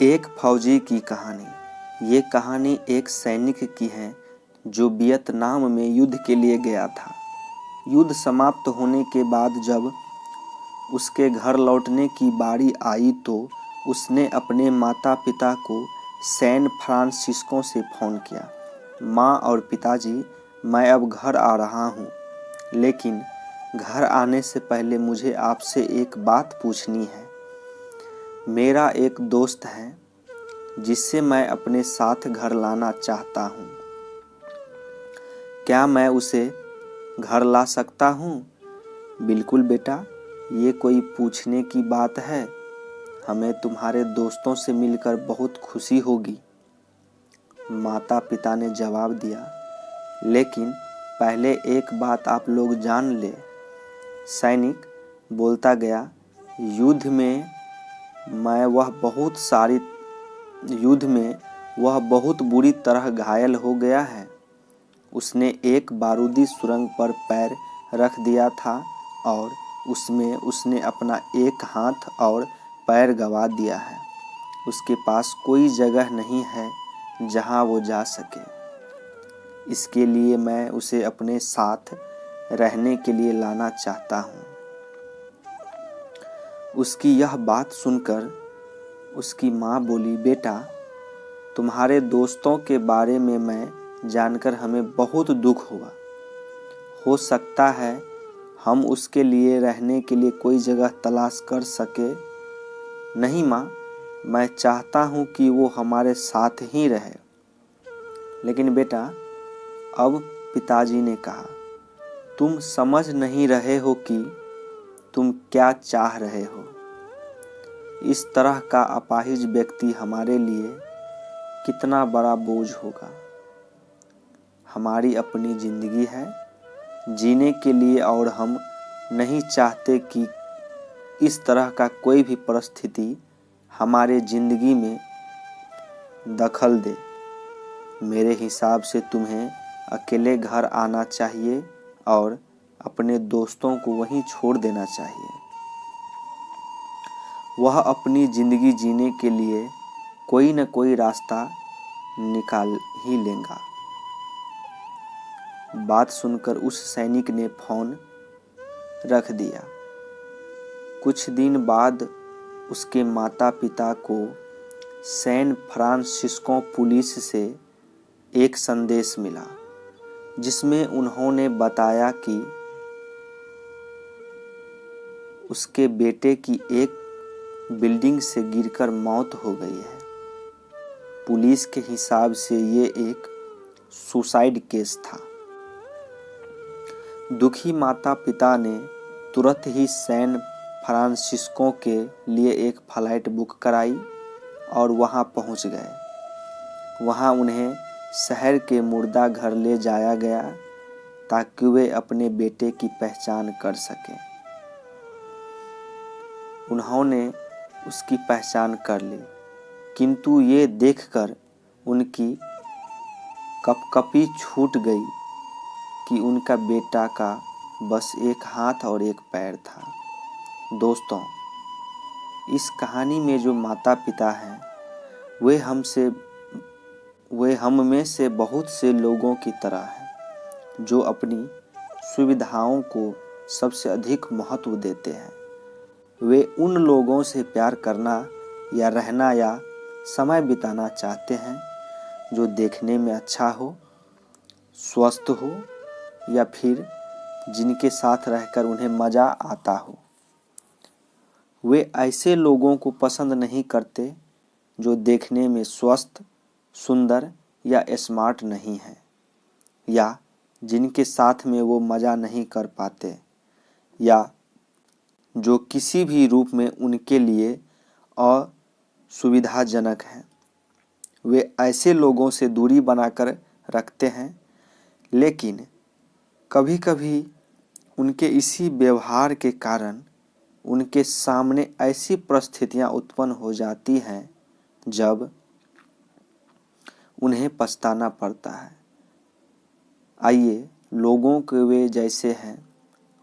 एक फौजी की कहानी। ये कहानी एक सैनिक की है जो वियतनाम में युद्ध के लिए गया था। युद्ध समाप्त होने के बाद जब उसके घर लौटने की बारी आई तो उसने अपने माता पिता को सैन फ्रांसिस्को से फ़ोन किया। माँ और पिताजी, मैं अब घर आ रहा हूँ, लेकिन घर आने से पहले मुझे आपसे एक बात पूछनी है। मेरा एक दोस्त है जिससे मैं अपने साथ घर लाना चाहता हूँ। क्या मैं उसे घर ला सकता हूँ? बिल्कुल बेटा, ये कोई पूछने की बात है। हमें तुम्हारे दोस्तों से मिलकर बहुत खुशी होगी, माता पिता ने जवाब दिया। लेकिन पहले एक बात आप लोग जान ले, सैनिक बोलता गया। युद्ध में वह बहुत बुरी तरह घायल हो गया है। उसने एक बारूदी सुरंग पर पैर रख दिया था और उसमें उसने अपना एक हाथ और पैर गंवा दिया है। उसके पास कोई जगह नहीं है जहां वो जा सके। इसके लिए मैं उसे अपने साथ रहने के लिए लाना चाहता हूँ। उसकी यह बात सुनकर उसकी माँ बोली, बेटा, तुम्हारे दोस्तों के बारे में मैं जानकर हमें बहुत दुख हुआ। हो सकता है हम उसके लिए रहने के लिए कोई जगह तलाश कर सके। नहीं माँ, मैं चाहता हूँ कि वो हमारे साथ ही रहे। लेकिन बेटा, अब पिताजी ने कहा, तुम समझ नहीं रहे हो कि तुम क्या चाह रहे हो। इस तरह का अपाहिज व्यक्ति हमारे लिए कितना बड़ा बोझ होगा। हमारी अपनी जिंदगी है जीने के लिए और हम नहीं चाहते कि इस तरह का कोई भी परिस्थिति हमारे जिंदगी में दखल दे। मेरे हिसाब से तुम्हें अकेले घर आना चाहिए और अपने दोस्तों को वहीं छोड़ देना चाहिए। वह अपनी जिंदगी जीने के लिए कोई न कोई रास्ता निकाल ही लेगा। बात सुनकर उस सैनिक ने फोन रख दिया। कुछ दिन बाद उसके माता पिता को सैन फ्रांसिस्को पुलिस से एक संदेश मिला, जिसमें उन्होंने बताया कि उसके बेटे की एक बिल्डिंग से गिरकर मौत हो गई है। पुलिस के हिसाब से ये एक सुसाइड केस था। दुखी माता पिता ने तुरंत ही सैन फ्रांसिस्को के लिए एक फ्लाइट बुक कराई और वहां पहुंच गए। वहां उन्हें शहर के मुर्दा घर ले जाया गया ताकि वे अपने बेटे की पहचान कर सकें। उन्होंने उसकी पहचान कर ली, किंतु ये देखकर उनकी कपकपी छूट गई कि उनका बेटा का बस एक हाथ और एक पैर था। दोस्तों, इस कहानी में जो माता पिता हैं वे हम में से बहुत से लोगों की तरह हैं जो अपनी सुविधाओं को सबसे अधिक महत्व देते हैं। वे उन लोगों से प्यार करना या रहना या समय बिताना चाहते हैं जो देखने में अच्छा हो, स्वस्थ हो या फिर जिनके साथ रहकर उन्हें मज़ा आता हो। वे ऐसे लोगों को पसंद नहीं करते जो देखने में स्वस्थ, सुंदर या स्मार्ट नहीं हैं, या जिनके साथ में वो मज़ा नहीं कर पाते, या जो किसी भी रूप में उनके लिए असुविधाजनक हैं। वे ऐसे लोगों से दूरी बनाकर रखते हैं, लेकिन कभी कभी उनके इसी व्यवहार के कारण उनके सामने ऐसी परिस्थितियां उत्पन्न हो जाती हैं जब उन्हें पछताना पड़ता है। आइए, लोगों के वे जैसे हैं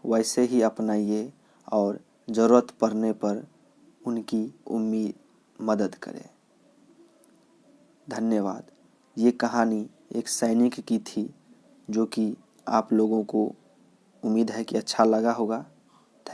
वैसे ही अपनाइए और ज़रूरत पड़ने पर उनकी मदद करें। धन्यवाद। ये कहानी एक सैनिक की थी जो कि आप लोगों को उम्मीद है कि अच्छा लगा होगा।